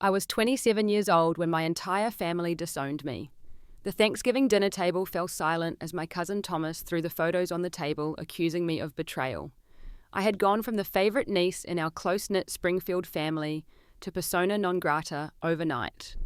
I was 27 years old when my entire family disowned me. The Thanksgiving dinner table fell silent as my cousin Thomas threw the photos on the table, accusing me of betrayal. I had gone from the favorite niece in our close-knit Springfield family to persona non grata overnight.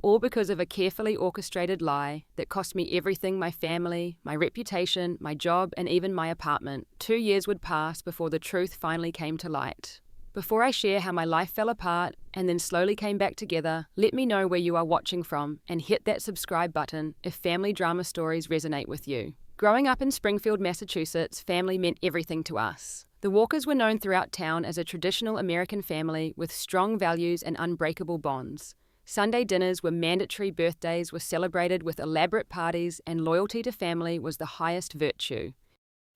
All because of a carefully orchestrated lie that cost me everything: my family, my reputation, my job, and even my apartment. 2 years would pass before the truth finally came to light. Before I share how my life fell apart and then slowly came back together, let me know where you are watching from and hit that subscribe button if family drama stories resonate with you. Growing up in Springfield, Massachusetts, family meant everything to us. The Walkers were known throughout town as a traditional American family with strong values and unbreakable bonds. Sunday dinners were mandatory, birthdays were celebrated with elaborate parties, and loyalty to family was the highest virtue.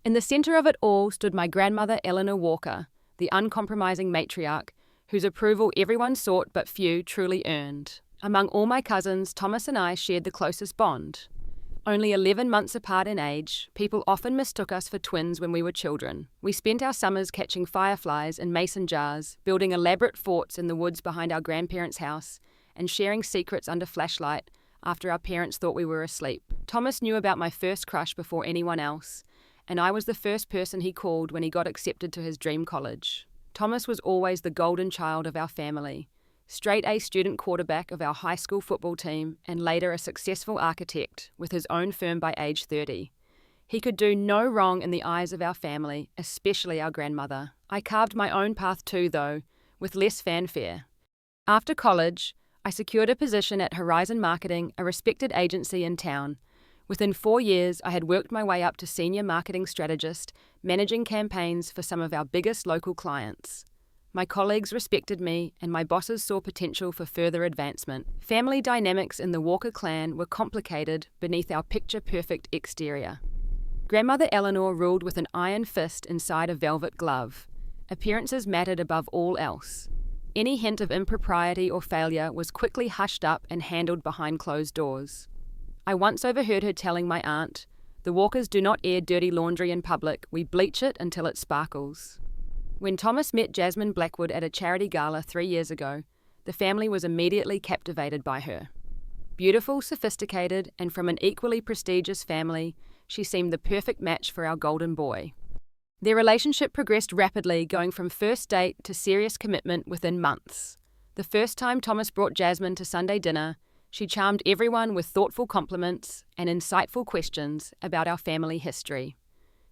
In the center of it all stood my grandmother, Eleanor Walker, the uncompromising matriarch, whose approval everyone sought but few truly earned. Among all my cousins, Thomas and I shared the closest bond. Only 11 months apart in age, people often mistook us for twins when we were children. We spent our summers catching fireflies in mason jars, building elaborate forts in the woods behind our grandparents' house, and sharing secrets under flashlight after our parents thought we were asleep. Thomas knew about my first crush before anyone else, and I was the first person he called when he got accepted to his dream college. Thomas was always the golden child of our family, straight-A student quarterback of our high school football team, and later a successful architect with his own firm by age 30. He could do no wrong in the eyes of our family, especially our grandmother. I carved my own path too, though, with less fanfare. After college, I secured a position at Horizon Marketing, a respected agency in town. Within 4 years, I had worked my way up to senior marketing strategist, managing campaigns for some of our biggest local clients. My colleagues respected me, and my bosses saw potential for further advancement. Family dynamics in the Walker clan were complicated beneath our picture-perfect exterior. Grandmother Eleanor ruled with an iron fist inside a velvet glove. Appearances mattered above all else. Any hint of impropriety or failure was quickly hushed up and handled behind closed doors. I once overheard her telling my aunt, "The Walkers do not air dirty laundry in public, we bleach it until it sparkles." When Thomas met Jasmine Blackwood at a charity gala 3 years ago, the family was immediately captivated by her. Beautiful, sophisticated, and from an equally prestigious family, she seemed the perfect match for our golden boy. Their relationship progressed rapidly, going from first date to serious commitment within months. The first time Thomas brought Jasmine to Sunday dinner, she charmed everyone with thoughtful compliments and insightful questions about our family history.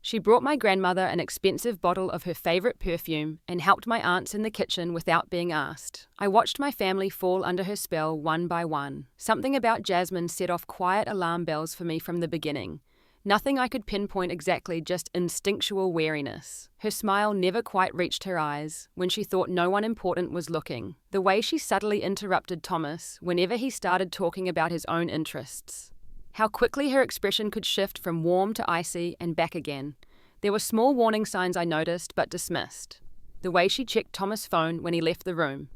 She brought my grandmother an expensive bottle of her favorite perfume and helped my aunts in the kitchen without being asked. I watched my family fall under her spell one by one. Something about Jasmine set off quiet alarm bells for me from the beginning. Nothing I could pinpoint exactly, just instinctual wariness. Her smile never quite reached her eyes when she thought no one important was looking. The way she subtly interrupted Thomas whenever he started talking about his own interests. How quickly her expression could shift from warm to icy and back again. There were small warning signs I noticed but dismissed. The way she checked Thomas' phone when he left the room.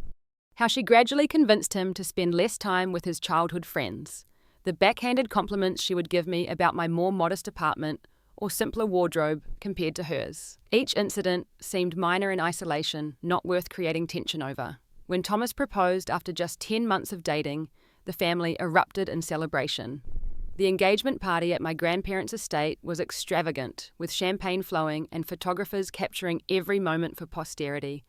How she gradually convinced him to spend less time with his childhood friends. The backhanded compliments she would give me about my more modest apartment or simpler wardrobe compared to hers. Each incident seemed minor in isolation, not worth creating tension over. When Thomas proposed after just 10 months of dating, the family erupted in celebration. The engagement party at my grandparents' estate was extravagant, with champagne flowing and photographers capturing every moment for posterity.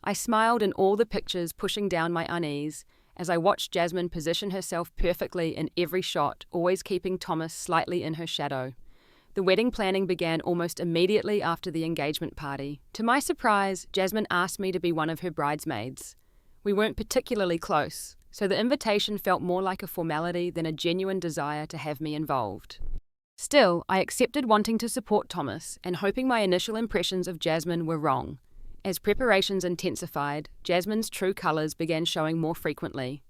I smiled in all the pictures, pushing down my unease as I watched Jasmine position herself perfectly in every shot, always keeping Thomas slightly in her shadow. The wedding planning began almost immediately after the engagement party. To my surprise, Jasmine asked me to be one of her bridesmaids. We weren't particularly close, so the invitation felt more like a formality than a genuine desire to have me involved. Still, I accepted, wanting to support Thomas and hoping my initial impressions of Jasmine were wrong. As preparations intensified, Jasmine's true colours began showing more frequently.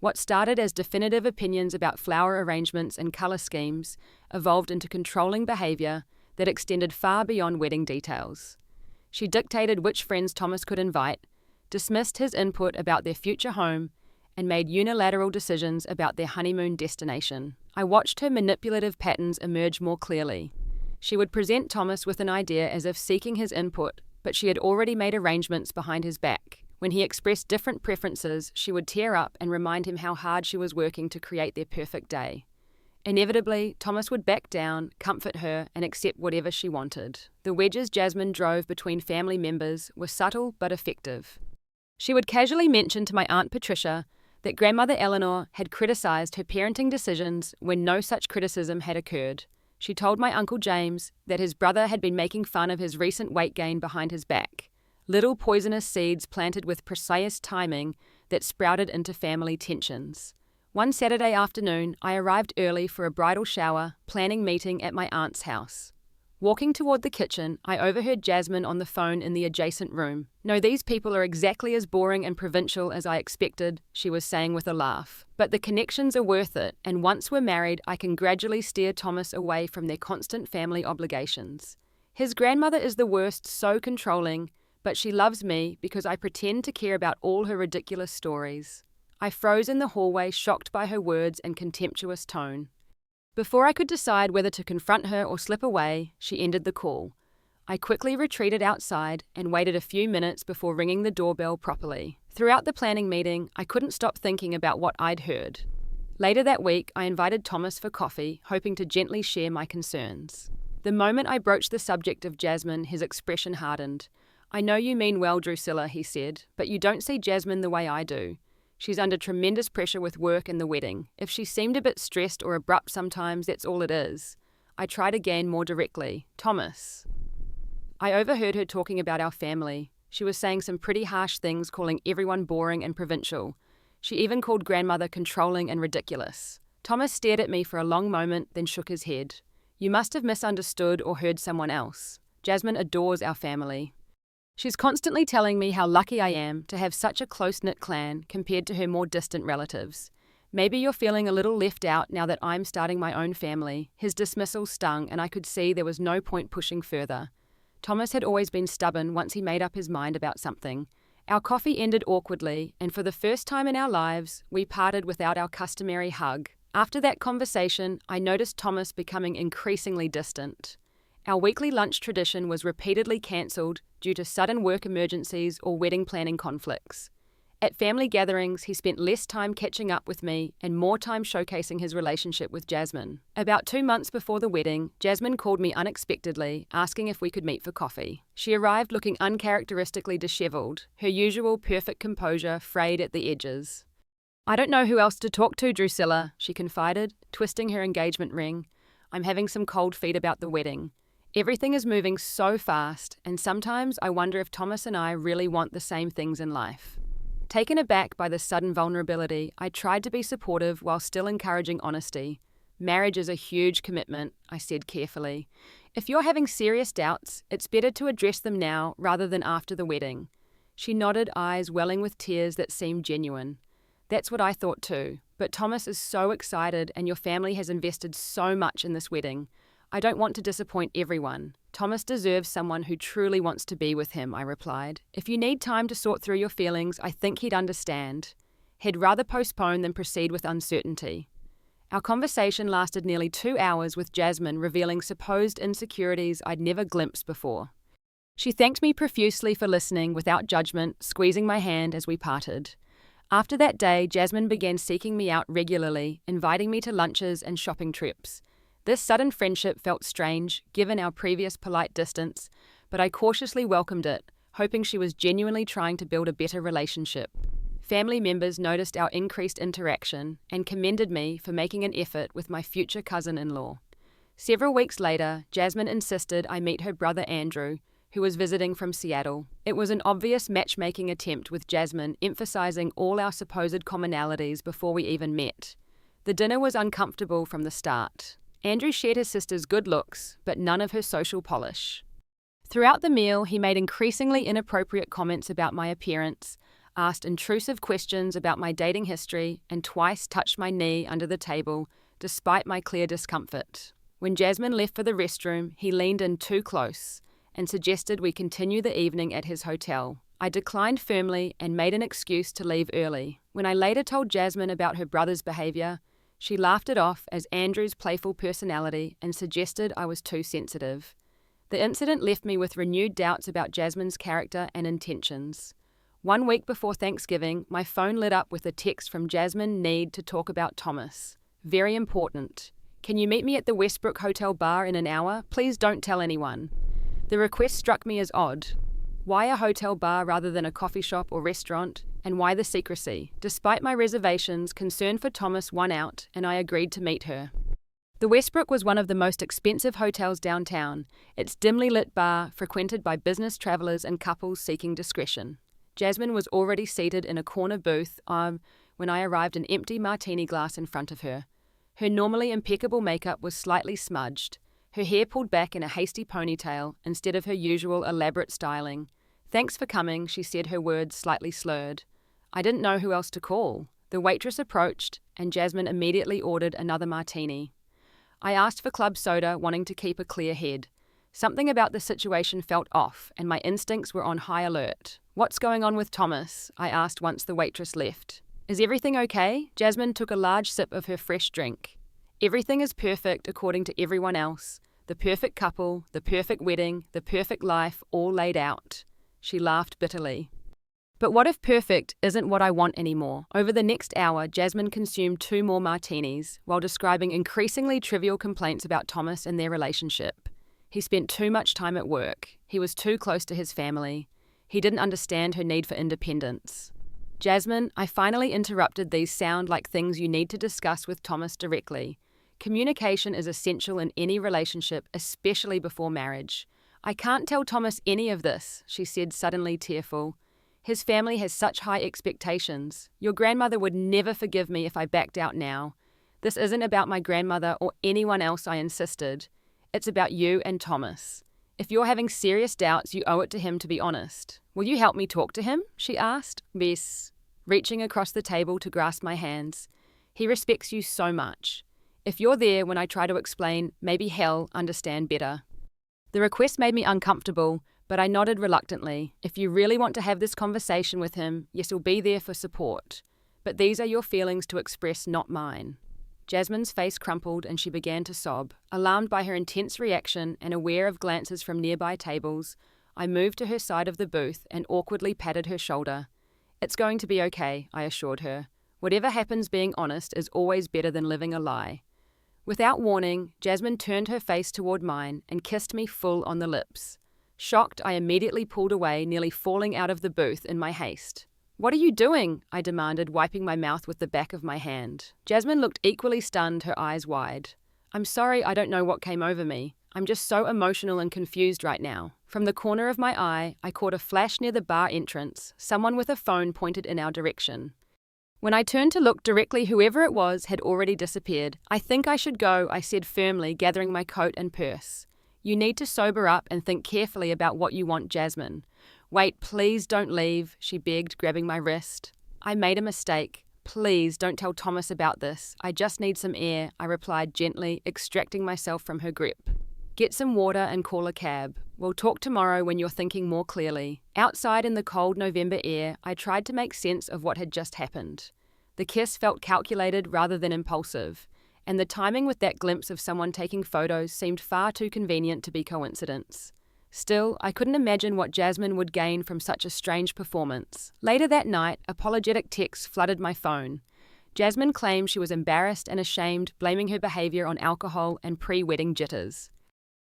What started as definitive opinions about flower arrangements and colour schemes evolved into controlling behaviour that extended far beyond wedding details. She dictated which friends Thomas could invite, dismissed his input about their future home, and made unilateral decisions about their honeymoon destination. I watched her manipulative patterns emerge more clearly. She would present Thomas with an idea as if seeking his input, but she had already made arrangements behind his back, When he expressed different preferences, she would tear up and remind him how hard she was working to create their perfect day. Inevitably, Thomas would back down, comfort her, and accept whatever she wanted. The wedges Jasmine drove between family members were subtle but effective. She would casually mention to my Aunt Patricia that grandmother Eleanor had criticized her parenting decisions when no such criticism had occurred. She told my Uncle James that his brother had been making fun of his recent weight gain behind his back. Little poisonous seeds planted with precise timing that sprouted into family tensions. One Saturday afternoon, I arrived early for a bridal shower, planning meeting at my aunt's house. Walking toward the kitchen, I overheard Jasmine on the phone in the adjacent room. "No, these people are exactly as boring and provincial as I expected," she was saying with a laugh. "But the connections are worth it, and once we're married, I can gradually steer Thomas away from their constant family obligations. His grandmother is the worst, so controlling, but she loves me because I pretend to care about all her ridiculous stories." I froze in the hallway, shocked by her words and contemptuous tone. Before I could decide whether to confront her or slip away, she ended the call. I quickly retreated outside and waited a few minutes before ringing the doorbell properly. Throughout the planning meeting, I couldn't stop thinking about what I'd heard. Later that week, I invited Thomas for coffee, hoping to gently share my concerns. The moment I broached the subject of Jasmine, his expression hardened. "I know you mean well, Drusilla," he said, "but you don't see Jasmine the way I do. She's under tremendous pressure with work and the wedding. If she seemed a bit stressed or abrupt sometimes, that's all it is." I tried again more directly. "Thomas." I overheard her talking about our family. She was saying some pretty harsh things, calling everyone boring and provincial. She even called grandmother controlling and ridiculous. Thomas stared at me for a long moment, then shook his head. "You must have misunderstood or heard someone else. Jasmine adores our family. She's constantly telling me how lucky I am to have such a close-knit clan compared to her more distant relatives. Maybe you're feeling a little left out now that I'm starting my own family." His dismissal stung, and I could see there was no point pushing further. Thomas had always been stubborn once he made up his mind about something. Our coffee ended awkwardly, and for the first time in our lives, we parted without our customary hug. After that conversation, I noticed Thomas becoming increasingly distant. Our weekly lunch tradition was repeatedly cancelled due to sudden work emergencies or wedding planning conflicts. At family gatherings, he spent less time catching up with me and more time showcasing his relationship with Jasmine. About 2 months before the wedding, Jasmine called me unexpectedly, asking if we could meet for coffee. She arrived looking uncharacteristically disheveled, her usual perfect composure frayed at the edges. "I don't know who else to talk to, Drusilla," she confided, twisting her engagement ring. "I'm having some cold feet about the wedding. Everything is moving so fast, and sometimes I wonder if Thomas and I really want the same things in life." Taken aback by this sudden vulnerability, I tried to be supportive while still encouraging honesty. "Marriage is a huge commitment," I said carefully. "If you're having serious doubts, it's better to address them now rather than after the wedding." She nodded, eyes welling with tears that seemed genuine. "That's what I thought too, but Thomas is so excited and your family has invested so much in this wedding. I don't want to disappoint everyone. Thomas deserves someone who truly wants to be with him," I replied. "If you need time to sort through your feelings, I think he'd understand. He'd rather postpone than proceed with uncertainty." Our conversation lasted nearly 2 hours, with Jasmine revealing supposed insecurities I'd never glimpsed before. She thanked me profusely for listening without judgment, squeezing my hand as we parted. After that day, Jasmine began seeking me out regularly, inviting me to lunches and shopping trips. This sudden friendship felt strange, given our previous polite distance, but I cautiously welcomed it, hoping she was genuinely trying to build a better relationship. Family members noticed our increased interaction and commended me for making an effort with my future cousin-in-law. Several weeks later, Jasmine insisted I meet her brother Andrew, who was visiting from Seattle. It was an obvious matchmaking attempt, with Jasmine emphasizing all our supposed commonalities before we even met. The dinner was uncomfortable from the start. Andrew shared his sister's good looks, but none of her social polish. Throughout the meal, he made increasingly inappropriate comments about my appearance, asked intrusive questions about my dating history, and twice touched my knee under the table, despite my clear discomfort. When Jasmine left for the restroom, he leaned in too close and suggested we continue the evening at his hotel. I declined firmly and made an excuse to leave early. When I later told Jasmine about her brother's behavior, she laughed it off as Andrew's playful personality and suggested I was too sensitive. The incident left me with renewed doubts about Jasmine's character and intentions. 1 week before Thanksgiving, my phone lit up with a text from Jasmine. Need to talk about Thomas. Very important. Can you meet me at the Westbrook Hotel bar in an hour? Please don't tell anyone. The request struck me as odd. Why a hotel bar rather than a coffee shop or restaurant? And why the secrecy? Despite my reservations, concern for Thomas won out, and I agreed to meet her. The Westbrook was one of the most expensive hotels downtown, its dimly lit bar frequented by business travelers and couples seeking discretion. Jasmine was already seated in a corner booth when I arrived, an empty martini glass in front of her. Her normally impeccable makeup was slightly smudged, her hair pulled back in a hasty ponytail instead of her usual elaborate styling. Thanks for coming, she said, her words slightly slurred. I didn't know who else to call. The waitress approached, and Jasmine immediately ordered another martini. I asked for club soda, wanting to keep a clear head. Something about the situation felt off, and my instincts were on high alert. What's going on with Thomas? I asked once the waitress left. Is everything okay? Jasmine took a large sip of her fresh drink. Everything is perfect according to everyone else. The perfect couple, the perfect wedding, the perfect life, all laid out. She laughed bitterly. But what if perfect isn't what I want anymore? Over the next hour, Jasmine consumed 2 more martinis, while describing increasingly trivial complaints about Thomas and their relationship. He spent too much time at work. He was too close to his family. He didn't understand her need for independence. Jasmine, I finally interrupted. These sound like things you need to discuss with Thomas directly. Communication is essential in any relationship, especially before marriage. I can't tell Thomas any of this, she said, suddenly tearful. His family has such high expectations. Your grandmother would never forgive me if I backed out now. This isn't about my grandmother or anyone else, I insisted. It's about you and Thomas. If you're having serious doubts, you owe it to him to be honest. Will you help me talk to him? She asked. Yes, reaching across the table to grasp my hands. He respects you so much. If you're there when I try to explain, maybe he'll understand better. The request made me uncomfortable, but I nodded reluctantly. If you really want to have this conversation with him, yes, I'll be there for support. But these are your feelings to express, not mine. Jasmine's face crumpled and she began to sob. Alarmed by her intense reaction and aware of glances from nearby tables, I moved to her side of the booth and awkwardly patted her shoulder. It's going to be okay, I assured her. Whatever happens, being honest is always better than living a lie. Without warning, Jasmine turned her face toward mine and kissed me full on the lips. Shocked, I immediately pulled away, nearly falling out of the booth in my haste. What are you doing? I demanded, wiping my mouth with the back of my hand. Jasmine looked equally stunned, her eyes wide. I'm sorry, I don't know what came over me. I'm just so emotional and confused right now. From the corner of my eye, I caught a flash near the bar entrance. Someone with a phone pointed in our direction. When I turned to look directly, whoever it was had already disappeared. I think I should go, I said firmly, gathering my coat and purse. You need to sober up and think carefully about what you want, Jasmine. Wait, please don't leave, she begged, grabbing my wrist. I made a mistake. Please don't tell Thomas about this. I just need some air, I replied gently, extracting myself from her grip. Get some water and call a cab. We'll talk tomorrow when you're thinking more clearly. Outside in the cold November air, I tried to make sense of what had just happened. The kiss felt calculated rather than impulsive, and the timing with that glimpse of someone taking photos seemed far too convenient to be coincidence. Still, I couldn't imagine what Jasmine would gain from such a strange performance. Later that night, apologetic texts flooded my phone. Jasmine claimed she was embarrassed and ashamed, blaming her behavior on alcohol and pre-wedding jitters.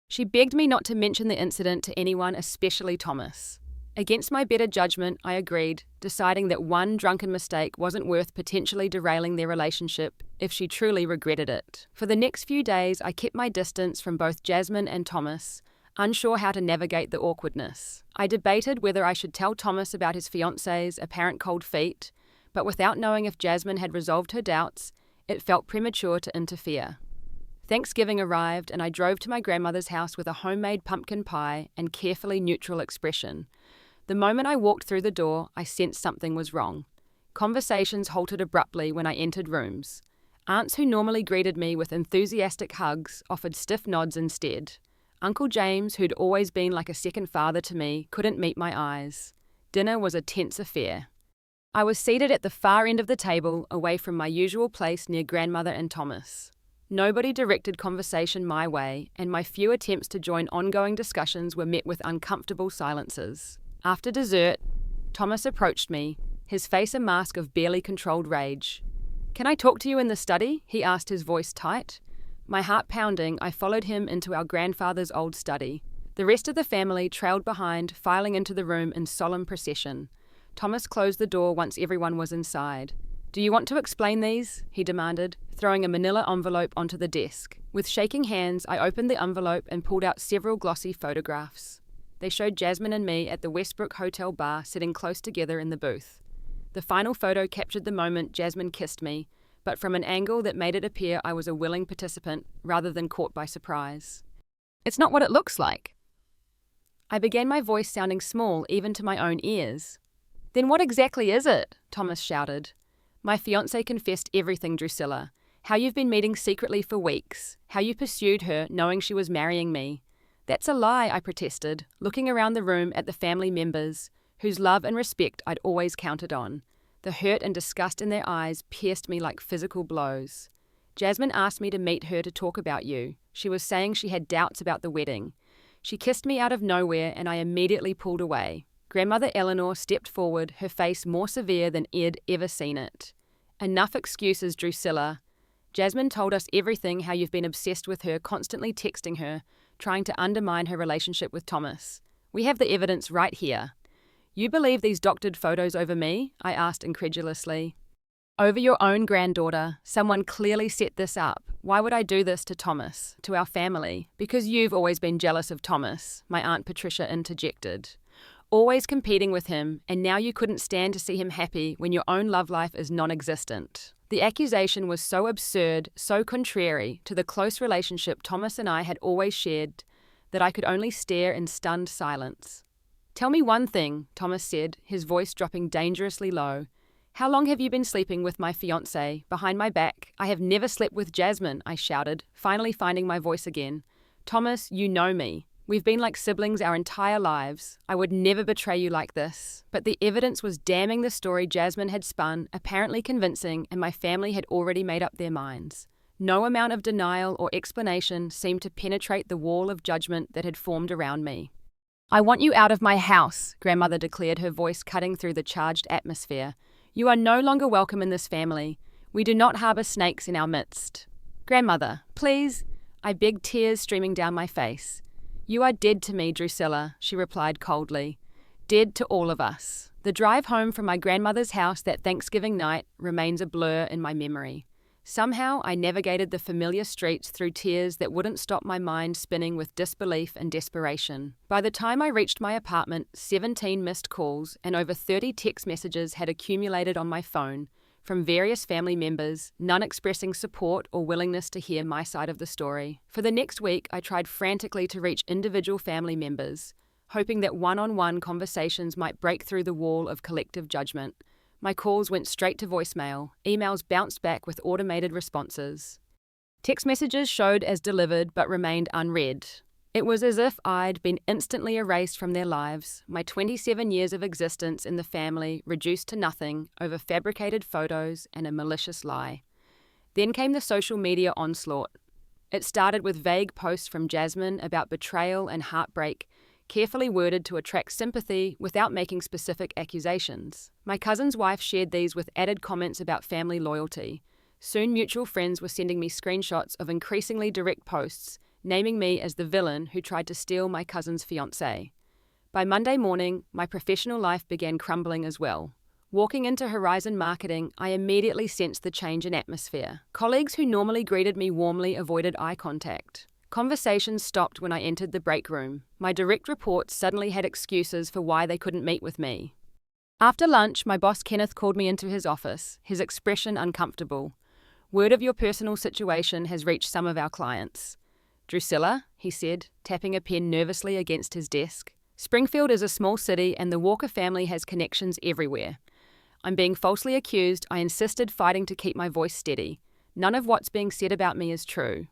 She begged me not to mention the incident to anyone, especially Thomas. Against my better judgment, I agreed, deciding that one drunken mistake wasn't worth potentially derailing their relationship if she truly regretted it. For the next few days, I kept my distance from both Jasmine and Thomas, unsure how to navigate the awkwardness. I debated whether I should tell Thomas about his fiancée's apparent cold feet, but without knowing if Jasmine had resolved her doubts, it felt premature to interfere. Thanksgiving arrived and I drove to my grandmother's house with a homemade pumpkin pie and carefully neutral expression. The moment I walked through the door, I sensed something was wrong. Conversations halted abruptly when I entered rooms. Aunts who normally greeted me with enthusiastic hugs offered stiff nods instead. Uncle James, who'd always been like a second father to me, couldn't meet my eyes. Dinner was a tense affair. I was seated at the far end of the table, away from my usual place near grandmother and Thomas. Nobody directed conversation my way, and my few attempts to join ongoing discussions were met with uncomfortable silences. After dessert, Thomas approached me, his face a mask of barely controlled rage. "Can I talk to you in the study?" he asked, his voice tight. My heart pounding, I followed him into our grandfather's old study. The rest of the family trailed behind, filing into the room in solemn procession. Thomas closed the door once everyone was inside. "Do you want to explain these?" he demanded, throwing a manila envelope onto the desk. With shaking hands, I opened the envelope and pulled out several glossy photographs. They showed Jasmine and me at the Westbrook Hotel bar sitting close together in the booth. The final photo captured the moment Jasmine kissed me, but from an angle that made it appear I was a willing participant rather than caught by surprise. "It's not what it looks like." I began, my voice sounding small even to my own ears. "Then what exactly is it?" Thomas shouted. "My fiancée confessed everything, Drusilla. How you've been meeting secretly for weeks. How you pursued her, knowing she was marrying me." "That's a lie," I protested, looking around the room at the family members, whose love and respect I'd always counted on. The hurt and disgust in their eyes pierced me like physical blows. "Jasmine asked me to meet her to talk about you. She was saying she had doubts about the wedding. She kissed me out of nowhere and I immediately pulled away." Grandmother Eleanor stepped forward, her face more severe than Ed ever seen it. "Enough excuses, Drusilla. Jasmine told us everything, how you've been obsessed with her, constantly texting her, trying to undermine her relationship with Thomas. We have the evidence right here." "You believe these doctored photos over me?" I asked incredulously. "Over your own granddaughter. Someone clearly set this up. Why would I do this to Thomas, to our family?" "Because you've always been jealous of Thomas," my Aunt Patricia interjected. "Always competing with him, and now you couldn't stand to see him happy when your own love life is non-existent." The accusation was so absurd, so contrary to the close relationship Thomas and I had always shared, that I could only stare in stunned silence. "Tell me one thing," Thomas said, his voice dropping dangerously low. "How long have you been sleeping with my fiancé, behind my back?" "I have never slept with Jasmine," I shouted, finally finding my voice again. "Thomas, you know me. We've been like siblings our entire lives. I would never betray you like this." But the evidence was damning the story Jasmine had spun, apparently convincing, and my family had already made up their minds. No amount of denial or explanation seemed to penetrate the wall of judgment that had formed around me. "I want you out of my house," Grandmother declared, her voice cutting through the charged atmosphere. "You are no longer welcome in this family. We do not harbour snakes in our midst." "Grandmother, please," I begged, tears streaming down my face. "You are dead to me, Drusilla," she replied coldly. "Dead to all of us." The drive home from my grandmother's house that Thanksgiving night remains a blur in my memory. Somehow I navigated the familiar streets through tears that wouldn't stop my mind spinning with disbelief and desperation. By the time I reached my apartment, 17 missed calls and over 30 text messages had accumulated on my phone from various family members, none expressing support or willingness to hear my side of the story. For the next week, I tried frantically to reach individual family members, hoping that one-on-one conversations might break through the wall of collective judgment. My calls went straight to voicemail. Emails bounced back with automated responses. Text messages showed as delivered but remained unread. It was as if I'd been instantly erased from their lives, my 27 years of existence in the family reduced to nothing over fabricated photos and a malicious lie. Then came the social media onslaught. It started with vague posts from Jasmine about betrayal and heartbreak, carefully worded to attract sympathy without making specific accusations. My cousin's wife shared these with added comments about family loyalty. Soon mutual friends were sending me screenshots of increasingly direct posts, naming me as the villain who tried to steal my cousin's fiancé. By Monday morning, my professional life began crumbling as well. Walking into Horizon Marketing, I immediately sensed the change in atmosphere. Colleagues who normally greeted me warmly avoided eye contact. Conversations stopped when I entered the break room. My direct reports suddenly had excuses for why they couldn't meet with me. After lunch, my boss Kenneth called me into his office, his expression uncomfortable. "Word of your personal situation has reached some of our clients." "Drusilla," he said, tapping a pen nervously against his desk. "Springfield is a small city and the Walker family has connections everywhere. I'm being falsely accused. I insisted, fighting to keep my voice steady. None of what's being said about me is true."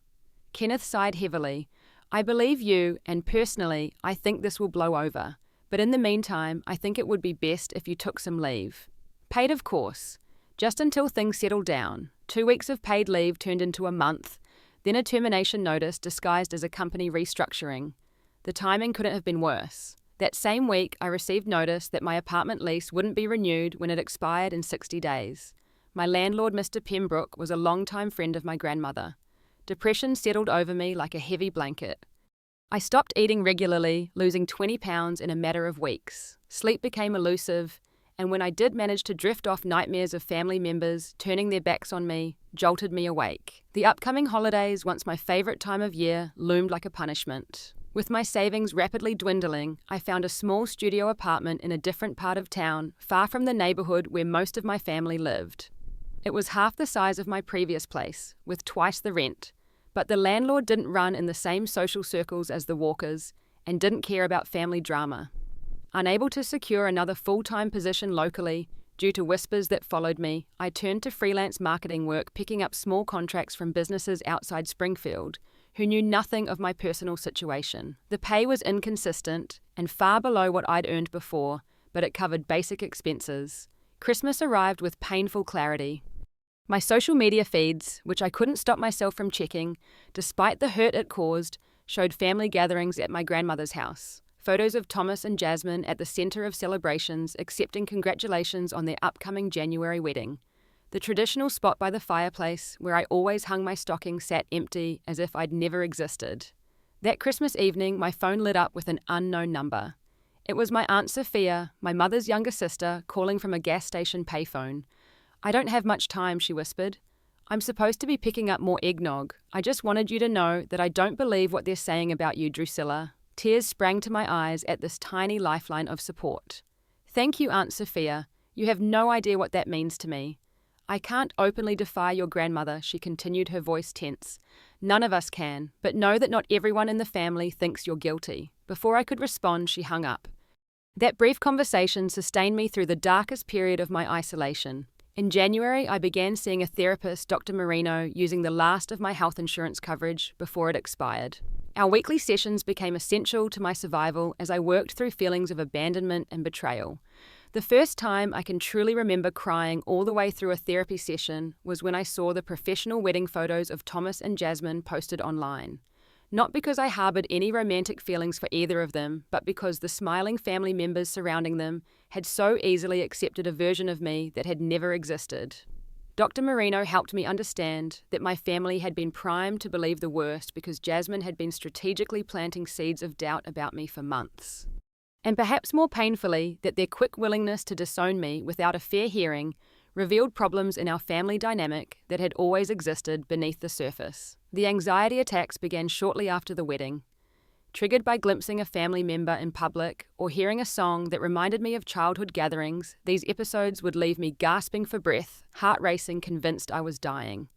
Kenneth sighed heavily. "I believe you, and personally, I think this will blow over. But in the meantime, I think it would be best if you took some leave. Paid, of course. Just until things settle down. 2 weeks of paid leave turned into a month, then a termination notice disguised as a company restructuring. The timing couldn't have been worse. That same week, I received notice that my apartment lease wouldn't be renewed when it expired in 60 days. My landlord, Mr. Pembroke, was a longtime friend of my grandmother. Depression settled over me like a heavy blanket. I stopped eating regularly, losing 20 pounds in a matter of weeks. Sleep became elusive, and when I did manage to drift off, nightmares of family members turning their backs on me jolted me awake. The upcoming holidays, once my favourite time of year, loomed like a punishment. With my savings rapidly dwindling, I found a small studio apartment in a different part of town, far from the neighbourhood where most of my family lived. It was half the size of my previous place, with twice the rent, but the landlord didn't run in the same social circles as the Walkers and didn't care about family drama. Unable to secure another full-time position locally, due to whispers that followed me, I turned to freelance marketing work, picking up small contracts from businesses outside Springfield, who knew nothing of my personal situation. The pay was inconsistent and far below what I'd earned before, but it covered basic expenses. Christmas arrived with painful clarity. My social media feeds, which I couldn't stop myself from checking, despite the hurt it caused, showed family gatherings at my grandmother's house. Photos of Thomas and Jasmine at the centre of celebrations, accepting congratulations on their upcoming January wedding. The traditional spot by the fireplace, where I always hung my stocking, sat empty as if I'd never existed. That Christmas evening, my phone lit up with an unknown number. It was my Aunt Sophia, my mother's younger sister, calling from a gas station payphone. "I don't have much time," she whispered. "I'm supposed to be picking up more eggnog. I just wanted you to know that I don't believe what they're saying about you, Drusilla." Tears sprang to my eyes at this tiny lifeline of support. "Thank you, Aunt Sophia. You have no idea what that means to me. I can't openly defy your grandmother," she continued, her voice tense. "None of us can, but know that not everyone in the family thinks you're guilty." Before I could respond, she hung up. That brief conversation sustained me through the darkest period of my isolation. In January, I began seeing a therapist, Dr. Marino, using the last of my health insurance coverage before it expired. Our weekly sessions became essential to my survival as I worked through feelings of abandonment and betrayal. The first time I can truly remember crying all the way through a therapy session was when I saw the professional wedding photos of Thomas and Jasmine posted online. Not because I harbored any romantic feelings for either of them, but because the smiling family members surrounding them had so easily accepted a version of me that had never existed. Dr. Marino helped me understand that my family had been primed to believe the worst because Jasmine had been strategically planting seeds of doubt about me for months. And perhaps more painfully, that their quick willingness to disown me without a fair hearing revealed problems in our family dynamic that had always existed beneath the surface. The anxiety attacks began shortly after the wedding. Triggered by glimpsing a family member in public or hearing a song that reminded me of childhood gatherings, these episodes would leave me gasping for breath, heart racing, convinced I was dying.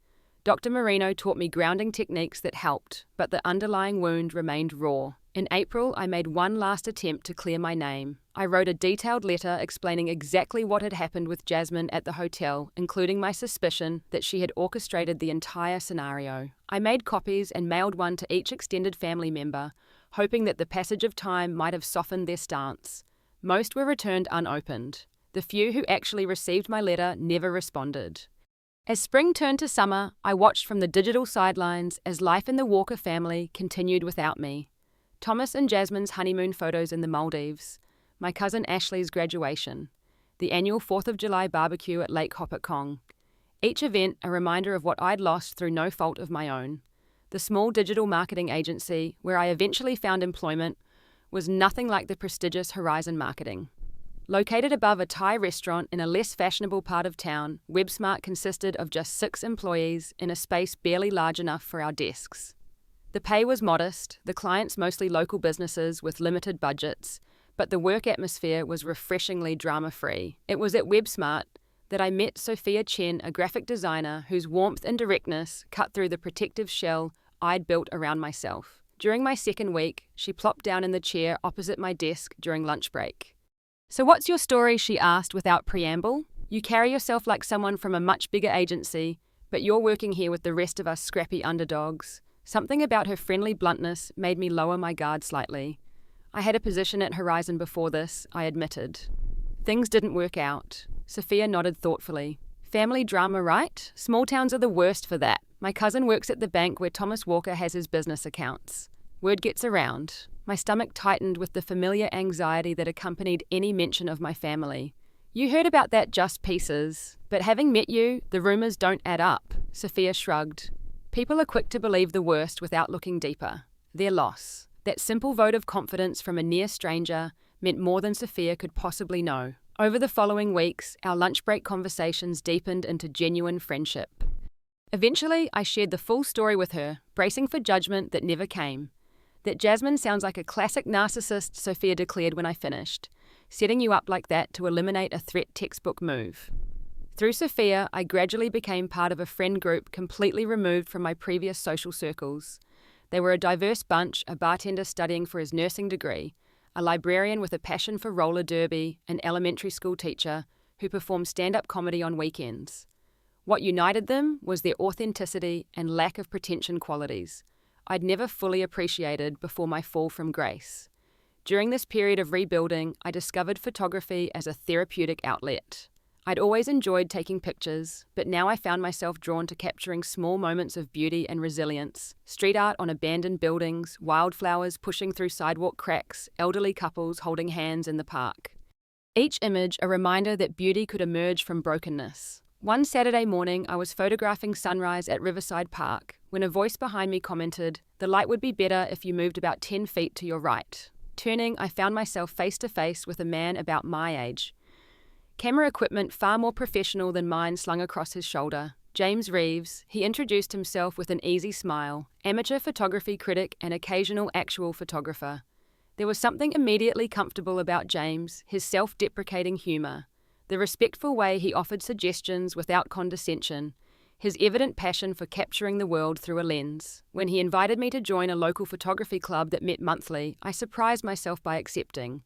Dr. Marino taught me grounding techniques that helped, but the underlying wound remained raw. In April, I made one last attempt to clear my name. I wrote a detailed letter explaining exactly what had happened with Jasmine at the hotel, including my suspicion that she had orchestrated the entire scenario. I made copies and mailed one to each extended family member, hoping that the passage of time might have softened their stance. Most were returned unopened. The few who actually received my letter never responded. As spring turned to summer, I watched from the digital sidelines as life in the Walker family continued without me. Thomas and Jasmine's honeymoon photos in the Maldives, my cousin Ashley's graduation, the annual 4th of July barbecue at Lake Hopatcong. Each event a reminder of what I'd lost through no fault of my own. The small digital marketing agency, where I eventually found employment, was nothing like the prestigious Horizon Marketing. Located above a Thai restaurant in a less fashionable part of town, WebSmart consisted of just 6 employees in a space barely large enough for our desks. The pay was modest, the clients mostly local businesses with limited budgets, but the work atmosphere was refreshingly drama-free. It was at WebSmart that I met Sophia Chen, a graphic designer whose warmth and directness cut through the protective shell I'd built around myself. During my second week, she plopped down in the chair opposite my desk during lunch break. "So what's your story?" she asked without preamble. "You carry yourself like someone from a much bigger agency, but you're working here with the rest of us scrappy underdogs." Something about her friendly bluntness made me lower my guard slightly. I had a position at Horizon before this, I admitted. Things didn't work out. Sophia nodded thoughtfully. "Family drama, right? Small towns are the worst for that. My cousin works at the bank where Thomas Walker has his business accounts. Word gets around. My stomach tightened with the familiar anxiety that accompanied any mention of my family. You heard about that just pieces, but having met you, the rumors don't add up, Sophia shrugged. People are quick to believe the worst without looking deeper. Their loss. That simple vote of confidence from a near stranger meant more than Sophia could possibly know. Over the following weeks, our lunch break conversations deepened into genuine friendship. Eventually, I shared the full story with her, bracing for judgment that never came. That Jasmine sounds like a classic narcissist, Sophia declared when I finished. Setting you up like that to eliminate a threat textbook move. Through Sophia, I gradually became part of a friend group completely removed from my previous social circles. They were a diverse bunch, a bartender studying for his nursing degree, a librarian with a passion for roller derby, an elementary school teacher who performed stand-up comedy on weekends. What united them was their authenticity and lack of pretension qualities I'd never fully appreciated before my fall from grace. During this period of rebuilding, I discovered photography as a therapeutic outlet. I'd always enjoyed taking pictures, but now I found myself drawn to capturing small moments of beauty and resilience. Street art on abandoned buildings, wildflowers pushing through sidewalk cracks, elderly couples holding hands in the park. Each image a reminder that beauty could emerge from brokenness. One Saturday morning, I was photographing sunrise at Riverside Park when a voice behind me commented, "The light would be better if you moved about 10 feet to your right." Turning, I found myself face to face with a man about my age. Camera equipment far more professional than mine slung across his shoulder. James Reeves, he introduced himself with an easy smile, amateur photography critic and occasional actual photographer. There was something immediately comfortable about James, his self-deprecating humour, the respectful way he offered suggestions without condescension, his evident passion for capturing the world through a lens. When he invited me to join a local photography club that met monthly, I surprised myself by accepting.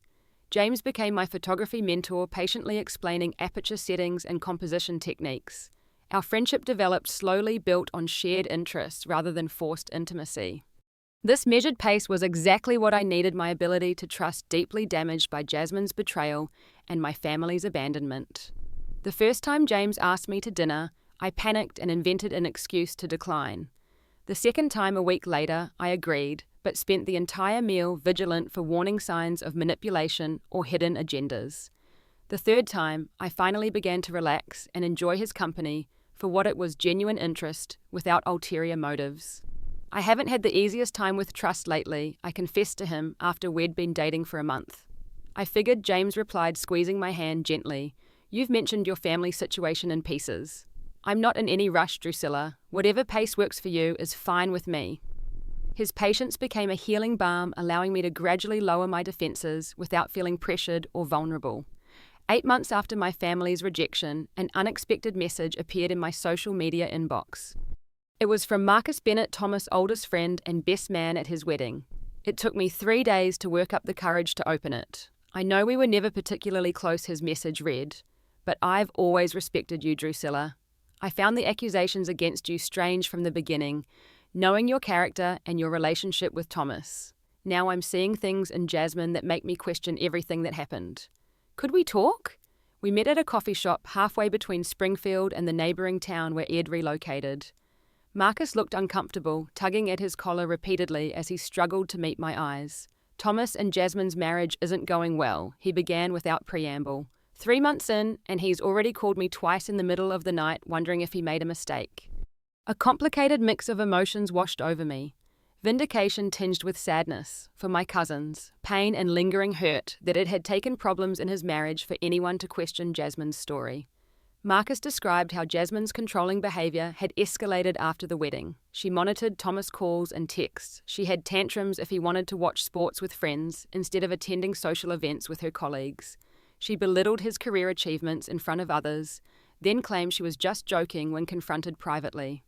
James became my photography mentor, patiently explaining aperture settings and composition techniques. Our friendship developed slowly, built on shared interests rather than forced intimacy. This measured pace was exactly what I needed, my ability to trust deeply damaged by Jasmine's betrayal and my family's abandonment. The first time James asked me to dinner, I panicked and invented an excuse to decline. The second time a week later, I agreed, but spent the entire meal vigilant for warning signs of manipulation or hidden agendas. The third time, I finally began to relax and enjoy his company for what it was, genuine interest, without ulterior motives. I haven't had the easiest time with trust lately, I confessed to him after we'd been dating for a month. I figured, James replied, squeezing my hand gently. You've mentioned your family situation in pieces. I'm not in any rush, Drusilla. Whatever pace works for you is fine with me. His patience became a healing balm, allowing me to gradually lower my defenses without feeling pressured or vulnerable. 8 months after my family's rejection, an unexpected message appeared in my social media inbox. It was from Marcus Bennett, Thomas' oldest friend and best man at his wedding. It took me 3 days to work up the courage to open it. I know we were never particularly close, his message read, but I've always respected you, Drusilla. I found the accusations against you strange from the beginning, knowing your character and your relationship with Thomas. Now I'm seeing things in Jasmine that make me question everything that happened. Could we talk? We met at a coffee shop halfway between Springfield and the neighbouring town where Ed relocated. Marcus looked uncomfortable, tugging at his collar repeatedly as he struggled to meet my eyes. Thomas and Jasmine's marriage isn't going well, he began without preamble. 3 months in, and he's already called me twice in the middle of the night, wondering if he made a mistake. A complicated mix of emotions washed over me. Vindication tinged with sadness for my cousins, pain and lingering hurt that it had taken problems in his marriage for anyone to question Jasmine's story. Marcus described how Jasmine's controlling behaviour had escalated after the wedding. She monitored Thomas' calls and texts. She had tantrums if he wanted to watch sports with friends instead of attending social events with her colleagues. She belittled his career achievements in front of others, then claimed she was just joking when confronted privately.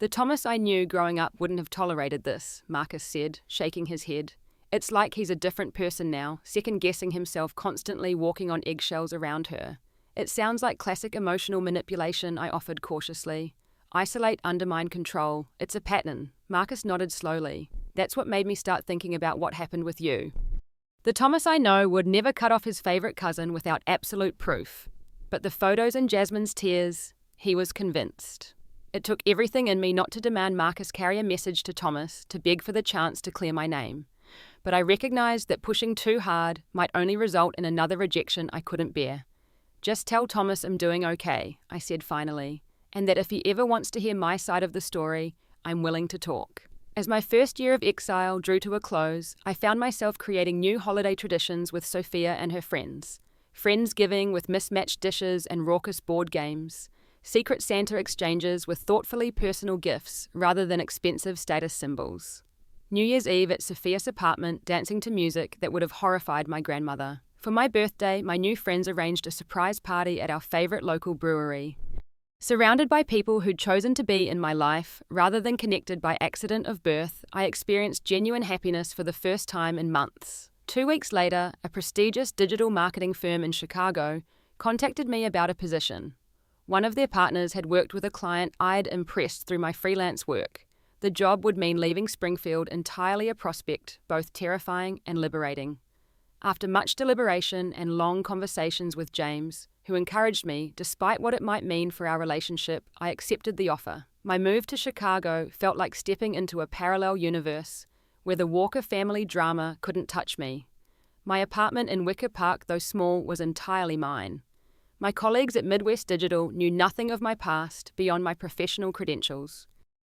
The Thomas I knew growing up wouldn't have tolerated this, Marcus said, shaking his head. It's like he's a different person now, second-guessing himself, constantly walking on eggshells around her. It sounds like classic emotional manipulation, I offered cautiously. Isolate, undermine, control. It's a pattern. Marcus nodded slowly. That's what made me start thinking about what happened with you. The Thomas I know would never cut off his favourite cousin without absolute proof. But the photos and Jasmine's tears, he was convinced. It took everything in me not to demand Marcus carry a message to Thomas to beg for the chance to clear my name. But I recognized that pushing too hard might only result in another rejection I couldn't bear. Just tell Thomas I'm doing okay, I said finally, and that if he ever wants to hear my side of the story, I'm willing to talk. As my first year of exile drew to a close, I found myself creating new holiday traditions with Sophia and her friends. Friendsgiving with mismatched dishes and raucous board games. Secret Santa exchanges with thoughtfully personal gifts rather than expensive status symbols. New Year's Eve at Sophia's apartment dancing to music that would have horrified my grandmother. For my birthday, my new friends arranged a surprise party at our favourite local brewery. Surrounded by people who'd chosen to be in my life, rather than connected by accident of birth, I experienced genuine happiness for the first time in months. 2 weeks later, a prestigious digital marketing firm in Chicago contacted me about a position. One of their partners had worked with a client I'd impressed through my freelance work. The job would mean leaving Springfield entirely a prospect, both terrifying and liberating. After much deliberation and long conversations with James, who encouraged me, despite what it might mean for our relationship, I accepted the offer. My move to Chicago felt like stepping into a parallel universe, where the Walker family drama couldn't touch me. My apartment in Wicker Park, though small, was entirely mine. My colleagues at Midwest Digital knew nothing of my past beyond my professional credentials.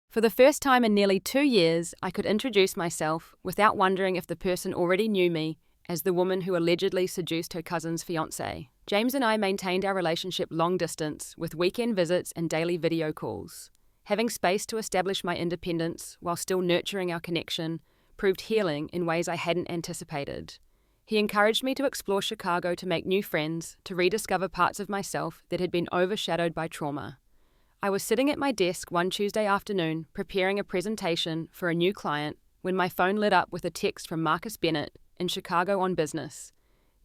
For the first time in nearly 2 years, I could introduce myself without wondering if the person already knew me as the woman who allegedly seduced her cousin's fiancé. James and I maintained our relationship long distance with weekend visits and daily video calls. Having space to establish my independence while still nurturing our connection proved healing in ways I hadn't anticipated. He encouraged me to explore Chicago to make new friends, to rediscover parts of myself that had been overshadowed by trauma. I was sitting at my desk one Tuesday afternoon preparing a presentation for a new client when my phone lit up with a text from Marcus Bennett in Chicago on business.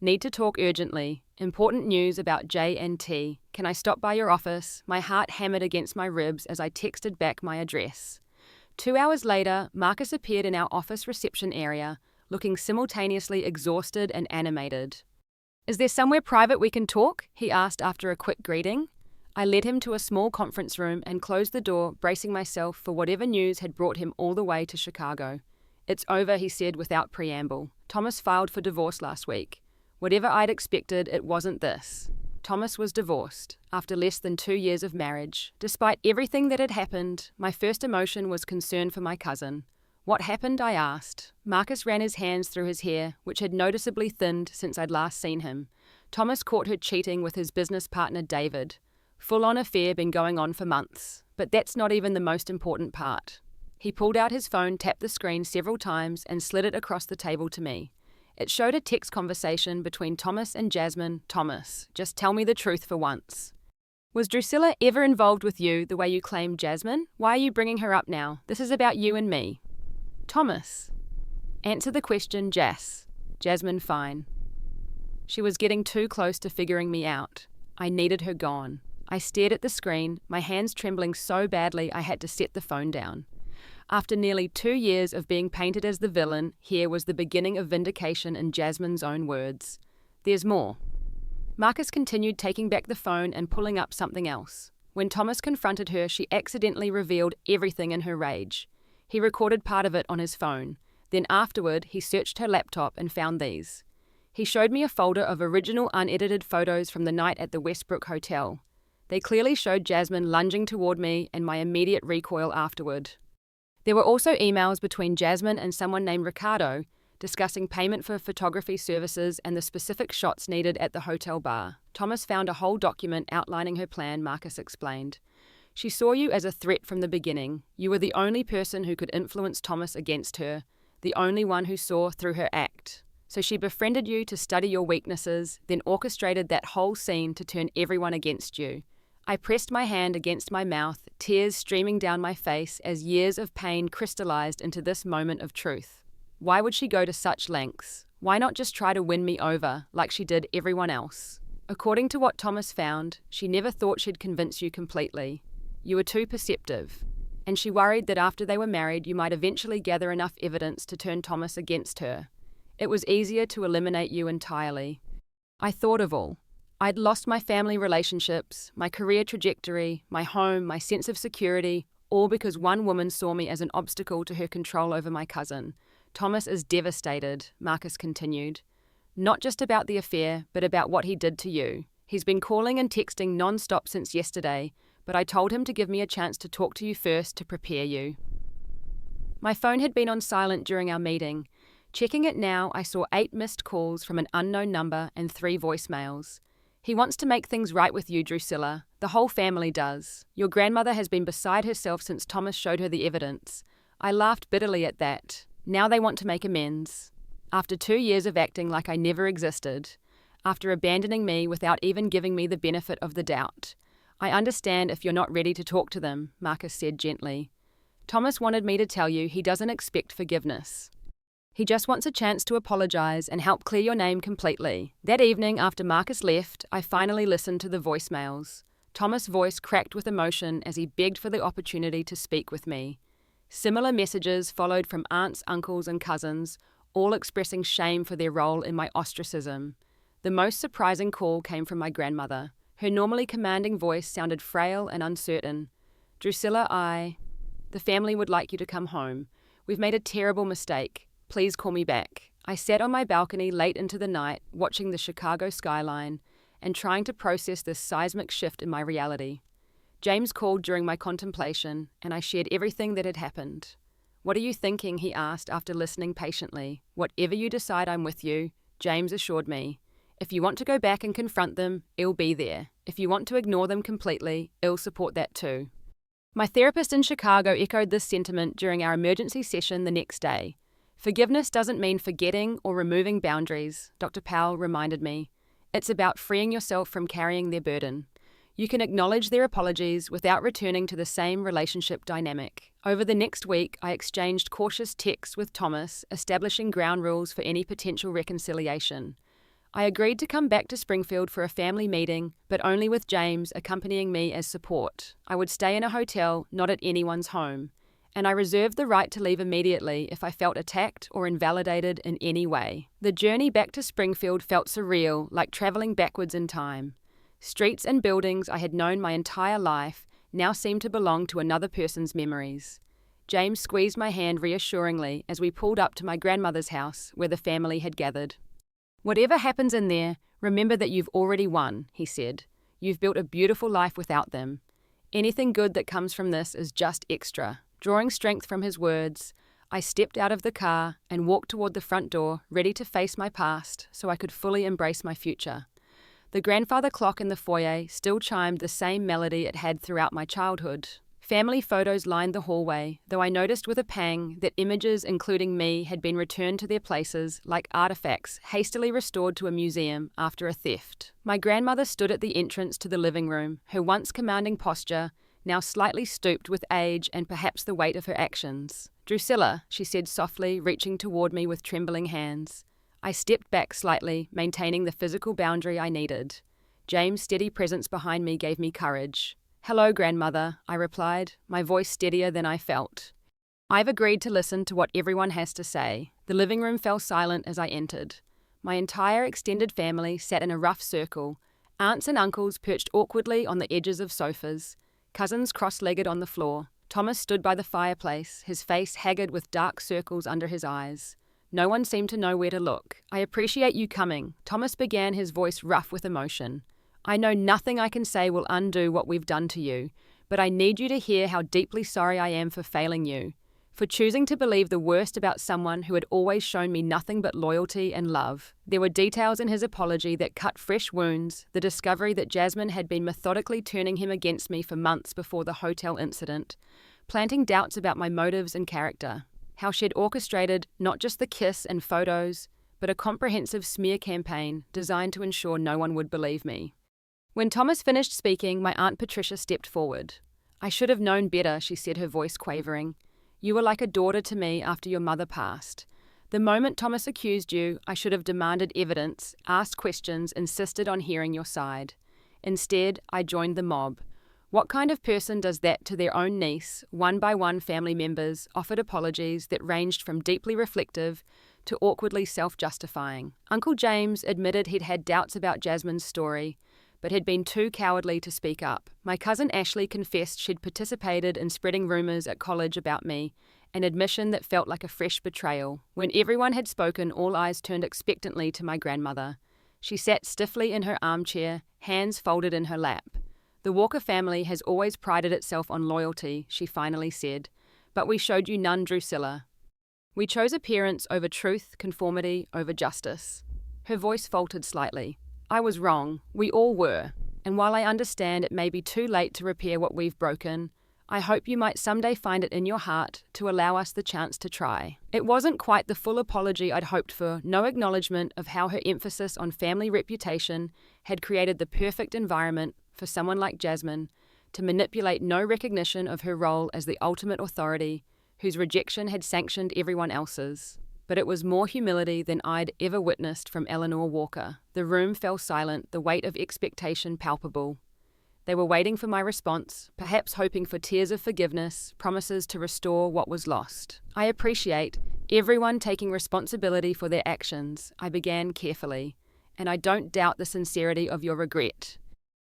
Need to talk urgently. Important news about J&T. Can I stop by your office? My heart hammered against my ribs as I texted back my address. 2 hours later, Marcus appeared in our office reception area, looking simultaneously exhausted and animated. Is there somewhere private we can talk? He asked after a quick greeting. I led him to a small conference room and closed the door, bracing myself for whatever news had brought him all the way to Chicago. It's over, he said without preamble. Thomas filed for divorce last week. Whatever I'd expected, it wasn't this. Thomas was divorced, after less than 2 years of marriage. Despite everything that had happened, my first emotion was concern for my cousin. What happened, I asked. Marcus ran his hands through his hair, which had noticeably thinned since I'd last seen him. Thomas caught her cheating with his business partner David. Full-on affair been going on for months. But that's not even the most important part. He pulled out his phone, tapped the screen several times, and slid it across the table to me. It showed a text conversation between Thomas and Jasmine. Thomas, just tell me the truth for once. Was Drusilla ever involved with you the way you claimed Jasmine? Why are you bringing her up now? This is about you and me. Thomas. Answer the question, Jas. Jasmine, fine. She was getting too close to figuring me out. I needed her gone. I stared at the screen, my hands trembling so badly I had to set the phone down. After nearly 2 years of being painted as the villain, here was the beginning of vindication in Jasmine's own words. There's more. Marcus continued taking back the phone and pulling up something else. When Thomas confronted her, she accidentally revealed everything in her rage. He recorded part of it on his phone. Then afterward, he searched her laptop and found these. He showed me a folder of original unedited photos from the night at the Westbrook Hotel. They clearly showed Jasmine lunging toward me and my immediate recoil afterward. There were also emails between Jasmine and someone named Ricardo discussing payment for photography services and the specific shots needed at the hotel bar. Thomas found a whole document outlining her plan, Marcus explained. She saw you as a threat from the beginning. You were the only person who could influence Thomas against her, the only one who saw through her act. So she befriended you to study your weaknesses, then orchestrated that whole scene to turn everyone against you. I pressed my hand against my mouth, tears streaming down my face as years of pain crystallized into this moment of truth. Why would she go to such lengths? Why not just try to win me over, like she did everyone else? According to what Thomas found, she never thought she'd convince you completely. You were too perceptive. And she worried that after they were married, you might eventually gather enough evidence to turn Thomas against her. It was easier to eliminate you entirely. I thought of all. I'd lost my family relationships, my career trajectory, my home, my sense of security, all because one woman saw me as an obstacle to her control over my cousin. Thomas is devastated, Marcus continued. Not just about the affair, but about what he did to you. He's been calling and texting non-stop since yesterday, but I told him to give me a chance to talk to you first to prepare you. My phone had been on silent during our meeting. Checking it now, I saw 8 missed calls from an unknown number and 3 voicemails. He wants to make things right with you, Drusilla. The whole family does. Your grandmother has been beside herself since Thomas showed her the evidence. I laughed bitterly at that. Now they want to make amends. After 2 years of acting like I never existed. After abandoning me without even giving me the benefit of the doubt. I understand if you're not ready to talk to them, Marcus said gently. Thomas wanted me to tell you he doesn't expect forgiveness. He just wants a chance to apologize and help clear your name completely. That evening, after Marcus left, I finally listened to the voicemails. Thomas' voice cracked with emotion as he begged for the opportunity to speak with me. Similar messages followed from aunts, uncles, and cousins, all expressing shame for their role in my ostracism. The most surprising call came from my grandmother. Her normally commanding voice sounded frail and uncertain. Drusilla, the family would like you to come home. We've made a terrible mistake. Please call me back. I sat on my balcony late into the night, watching the Chicago skyline and trying to process this seismic shift in my reality. James called during my contemplation, and I shared everything that had happened. What are you thinking? He asked after listening patiently. Whatever you decide, I'm with you, James assured me. If you want to go back and confront them, I'll be there. If you want to ignore them completely, I'll support that too. My therapist in Chicago echoed this sentiment during our emergency session the next day. Forgiveness doesn't mean forgetting or removing boundaries, Dr. Powell reminded me. It's about freeing yourself from carrying their burden. You can acknowledge their apologies without returning to the same relationship dynamic. Over the next week, I exchanged cautious texts with Thomas, establishing ground rules for any potential reconciliation. I agreed to come back to Springfield for a family meeting, but only with James accompanying me as support. I would stay in a hotel, not at anyone's home. And I reserved the right to leave immediately if I felt attacked or invalidated in any way. The journey back to Springfield felt surreal, like traveling backwards in time. Streets and buildings I had known my entire life now seemed to belong to another person's memories. James squeezed my hand reassuringly as we pulled up to my grandmother's house where the family had gathered. Whatever happens in there, remember that you've already won, he said. You've built a beautiful life without them. Anything good that comes from this is just extra. Drawing strength from his words, I stepped out of the car and walked toward the front door, ready to face my past so I could fully embrace my future. The grandfather clock in the foyer still chimed the same melody it had throughout my childhood. Family photos lined the hallway, though I noticed with a pang that images including me had been returned to their places like artifacts hastily restored to a museum after a theft. My grandmother stood at the entrance to the living room, her once commanding posture now slightly stooped with age and perhaps the weight of her actions. Drusilla, she said softly, reaching toward me with trembling hands. I stepped back slightly, maintaining the physical boundary I needed. James' steady presence behind me gave me courage. Hello, grandmother, I replied, my voice steadier than I felt. I've agreed to listen to what everyone has to say. The living room fell silent as I entered. My entire extended family sat in a rough circle. Aunts and uncles perched awkwardly on the edges of sofas. Cousins cross-legged on the floor. Thomas stood by the fireplace, his face haggard with dark circles under his eyes. No one seemed to know where to look. I appreciate you coming, Thomas began, his voice rough with emotion. I know nothing I can say will undo what we've done to you, but I need you to hear how deeply sorry I am for failing you, for choosing to believe the worst about someone who had always shown me nothing but loyalty and love. There were details in his apology that cut fresh wounds, the discovery that Jasmine had been methodically turning him against me for months before the hotel incident, planting doubts about my motives and character. How she'd orchestrated not just the kiss and photos, but a comprehensive smear campaign designed to ensure no one would believe me. When Thomas finished speaking, my Aunt Patricia stepped forward. I should have known better, she said, her voice quavering. You were like a daughter to me after your mother passed. The moment Thomas accused you, I should have demanded evidence, asked questions, insisted on hearing your side. Instead, I joined the mob. What kind of person does that to their own niece? One by one, family members offered apologies that ranged from deeply reflective to awkwardly self-justifying. Uncle James admitted he'd had doubts about Jasmine's story, but had been too cowardly to speak up. My cousin Ashley confessed she'd participated in spreading rumors at college about me, an admission that felt like a fresh betrayal. When everyone had spoken, all eyes turned expectantly to my grandmother. She sat stiffly in her armchair, hands folded in her lap. The Walker family has always prided itself on loyalty, she finally said, but we showed you none, Drusilla. We chose appearance over truth, conformity over justice. Her voice faltered slightly. I was wrong. We all were. And while I understand it may be too late to repair what we've broken, I hope you might someday find it in your heart to allow us the chance to try. It wasn't quite the full apology I'd hoped for, no acknowledgement of how her emphasis on family reputation had created the perfect environment for someone like Jasmine to manipulate, no recognition of her role as the ultimate authority, whose rejection had sanctioned everyone else's. But it was more humility than I'd ever witnessed from Eleanor Walker. The room fell silent, the weight of expectation palpable. They were waiting for my response, perhaps hoping for tears of forgiveness, promises to restore what was lost. I appreciate everyone taking responsibility for their actions, I began carefully, and I don't doubt the sincerity of your regret.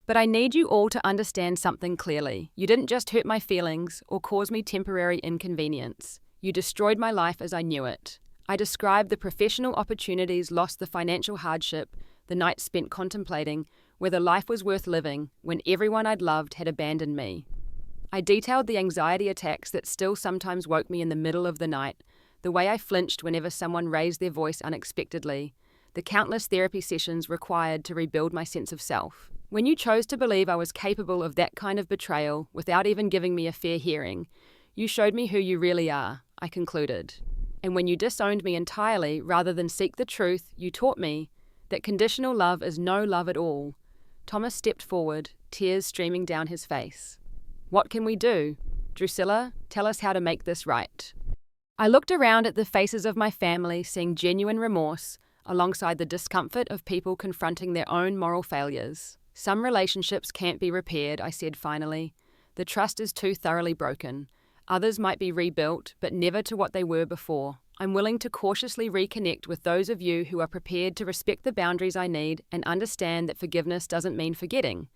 But I need you all to understand something clearly. You didn't just hurt my feelings or cause me temporary inconvenience. You destroyed my life as I knew it. I described the professional opportunities lost, the financial hardship, the nights spent contemplating whether life was worth living when everyone I'd loved had abandoned me. I detailed the anxiety attacks that still sometimes woke me in the middle of the night, the way I flinched whenever someone raised their voice unexpectedly, the countless therapy sessions required to rebuild my sense of self. When you chose to believe I was capable of that kind of betrayal without even giving me a fair hearing, you showed me who you really are, I concluded. And when you disowned me entirely rather than seek the truth, you taught me that conditional love is no love at all. Thomas stepped forward, tears streaming down his face. What can we do? Drusilla, tell us how to make this right. I looked around at the faces of my family, seeing genuine remorse alongside the discomfort of people confronting their own moral failures. Some relationships can't be repaired, I said finally. The trust is too thoroughly broken. Others might be rebuilt, but never to what they were before. I'm willing to cautiously reconnect with those of you who are prepared to respect the boundaries I need and understand that forgiveness doesn't mean forgetting.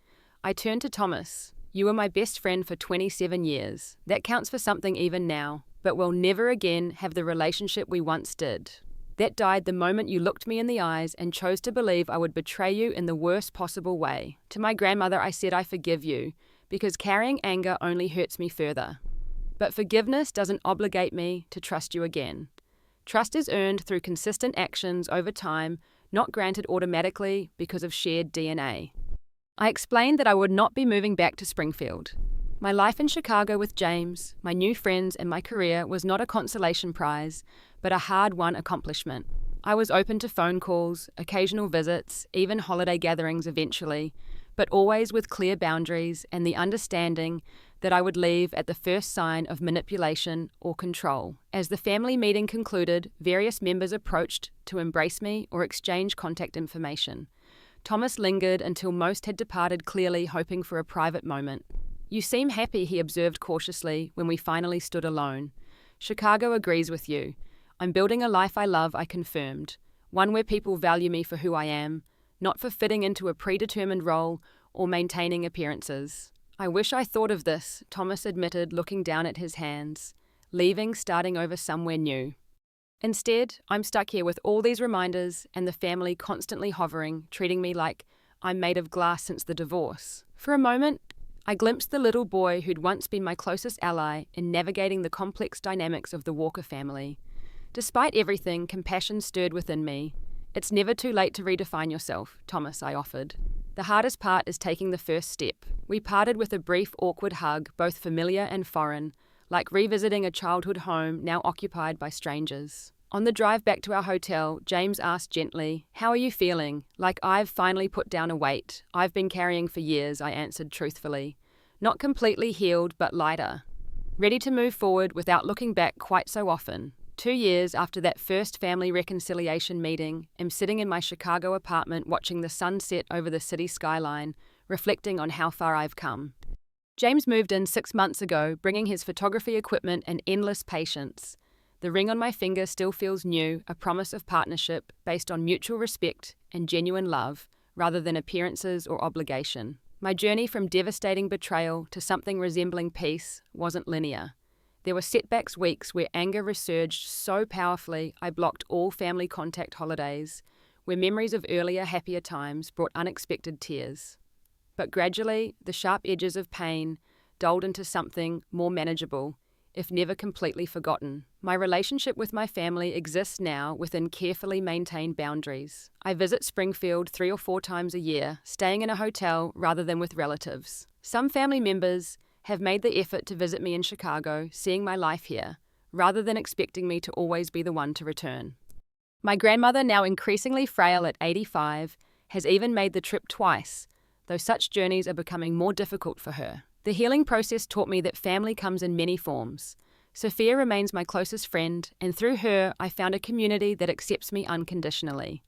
I turned to Thomas. You were my best friend for 27 years. That counts for something even now, but we'll never again have the relationship we once did. That died the moment you looked me in the eyes and chose to believe I would betray you in the worst possible way. To my grandmother, I said I forgive you, because carrying anger only hurts me further. But forgiveness doesn't obligate me to trust you again. Trust is earned through consistent actions over time, not granted automatically because of shared DNA. I explained that I would not be moving back to Springfield. My life in Chicago with James, my new friends, and my career was not a consolation prize, but a hard-won accomplishment. I was open to phone calls, occasional visits, even holiday gatherings eventually, but always with clear boundaries and the understanding that I would leave at the first sign of manipulation or control. As the family meeting concluded, various members approached to embrace me or exchange contact information. Thomas lingered until most had departed, clearly hoping for a private moment. You seem happy, he observed cautiously when we finally stood alone. Chicago agrees with you. I'm building a life I love, I confirmed. One where people value me for who I am, not for fitting into a predetermined role or maintaining appearances. I wish I thought of this, Thomas admitted, looking down at his hands. Leaving, starting over somewhere new. Instead, I'm stuck here with all these reminders and the family constantly hovering, treating me like I'm made of glass since the divorce. For a moment, I glimpsed the little boy who'd once been my closest ally in navigating the complex dynamics of the Walker family. Despite everything, compassion stirred within me. It's never too late to redefine yourself, Thomas, I offered. The hardest part is taking the first step. We parted with a brief, awkward hug, both familiar and foreign, like revisiting a childhood home now occupied by strangers. On the drive back to our hotel, James asked gently, "How are you feeling?" Like I've finally put down a weight I've been carrying for years, I answered truthfully. Not completely healed, but lighter. Ready to move forward without looking back quite so often. 2 years after that first family reconciliation meeting, I'm sitting in my Chicago apartment watching the sun set over the city skyline, reflecting on how far I've come. James moved in 6 months ago, bringing his photography equipment and endless patience. The ring on my finger still feels new, a promise of partnership based on mutual respect and genuine love, rather than appearances or obligation. My journey from devastating betrayal to something resembling peace wasn't linear. There were setbacks weeks where anger resurged so powerfully I blocked all family contact holidays, where memories of earlier, happier times brought unexpected tears. But gradually, the sharp edges of pain dulled into something more manageable, if never completely forgotten. My relationship with my family exists now within carefully maintained boundaries. I visit Springfield 3 or 4 times a year, staying in a hotel rather than with relatives. Some family members have made the effort to visit me in Chicago, seeing my life here, rather than expecting me to always be the one to return. My grandmother, now increasingly frail at 85, has even made the trip twice, though such journeys are becoming more difficult for her. The healing process taught me that family comes in many forms. Sophia remains my closest friend, and through her, I found a community that accepts me unconditionally.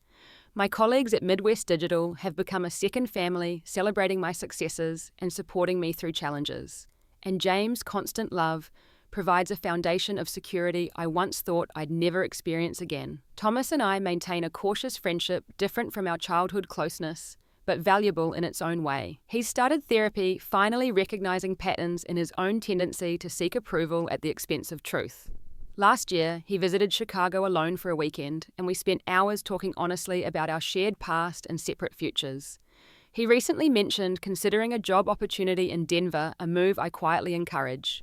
My colleagues at Midwest Digital have become a second family, celebrating my successes and supporting me through challenges. And James' constant love provides a foundation of security I once thought I'd never experience again. Thomas and I maintain a cautious friendship different from our childhood closeness, but valuable in its own way. He's started therapy, finally recognizing patterns in his own tendency to seek approval at the expense of truth. Last year, he visited Chicago alone for a weekend, and we spent hours talking honestly about our shared past and separate futures. He recently mentioned considering a job opportunity in Denver, a move I quietly encourage.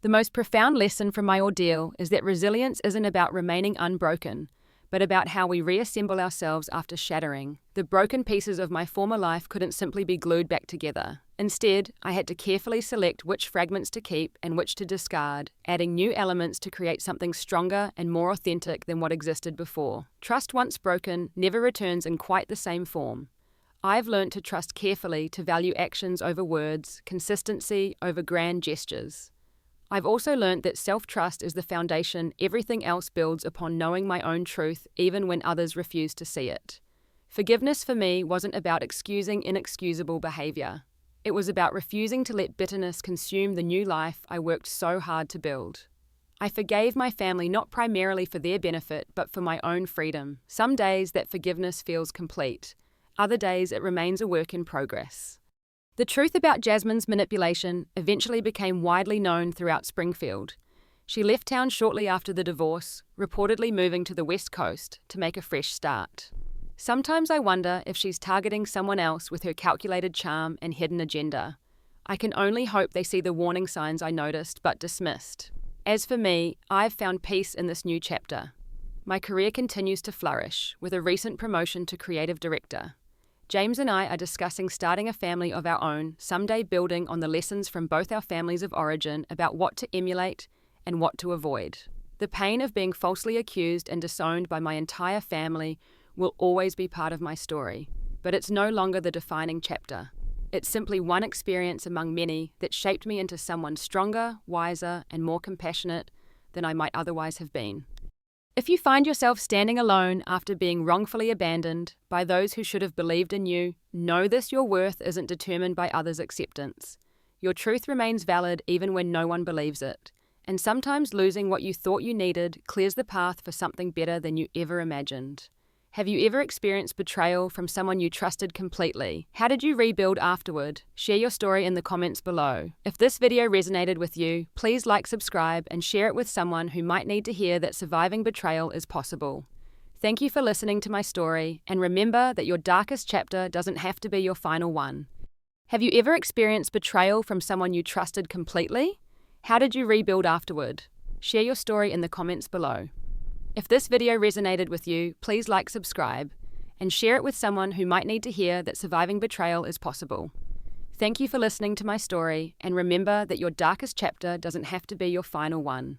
The most profound lesson from my ordeal is that resilience isn't about remaining unbroken, but about how we reassemble ourselves after shattering. The broken pieces of my former life couldn't simply be glued back together. Instead, I had to carefully select which fragments to keep and which to discard, adding new elements to create something stronger and more authentic than what existed before. Trust once broken never returns in quite the same form. I've learned to trust carefully, to value actions over words, consistency over grand gestures. I've also learned that self-trust is the foundation everything else builds upon, knowing my own truth even when others refuse to see it. Forgiveness for me wasn't about excusing inexcusable behavior. It was about refusing to let bitterness consume the new life I worked so hard to build. I forgave my family not primarily for their benefit, but for my own freedom. Some days that forgiveness feels complete. Other days it remains a work in progress. The truth about Jasmine's manipulation eventually became widely known throughout Springfield. She left town shortly after the divorce, reportedly moving to the West Coast to make a fresh start. Sometimes I wonder if she's targeting someone else with her calculated charm and hidden agenda. I can only hope they see the warning signs I noticed but dismissed. As for me, I've found peace in this new chapter. My career continues to flourish, with a recent promotion to creative director. James and I are discussing starting a family of our own, someday building on the lessons from both our families of origin about what to emulate and what to avoid. The pain of being falsely accused and disowned by my entire family will always be part of my story, but it's no longer the defining chapter. It's simply one experience among many that shaped me into someone stronger, wiser, and more compassionate than I might otherwise have been. If you find yourself standing alone after being wrongfully abandoned by those who should have believed in you, know this: your worth isn't determined by others' acceptance. Your truth remains valid even when no one believes it. And sometimes losing what you thought you needed clears the path for something better than you ever imagined. Have you ever experienced betrayal from someone you trusted completely? How did you rebuild afterward? Share your story in the comments below. If this video resonated with you, please like, subscribe, and share it with someone who might need to hear that surviving betrayal is possible. Thank you for listening to my story, and remember that your darkest chapter doesn't have to be your final one. Have you ever experienced betrayal from someone you trusted completely? How did you rebuild afterward? Share your story in the comments below. If this video resonated with you, please like, subscribe, and share it with someone who might need to hear that surviving betrayal is possible. Thank you for listening to my story, and remember that your darkest chapter doesn't have to be your final one.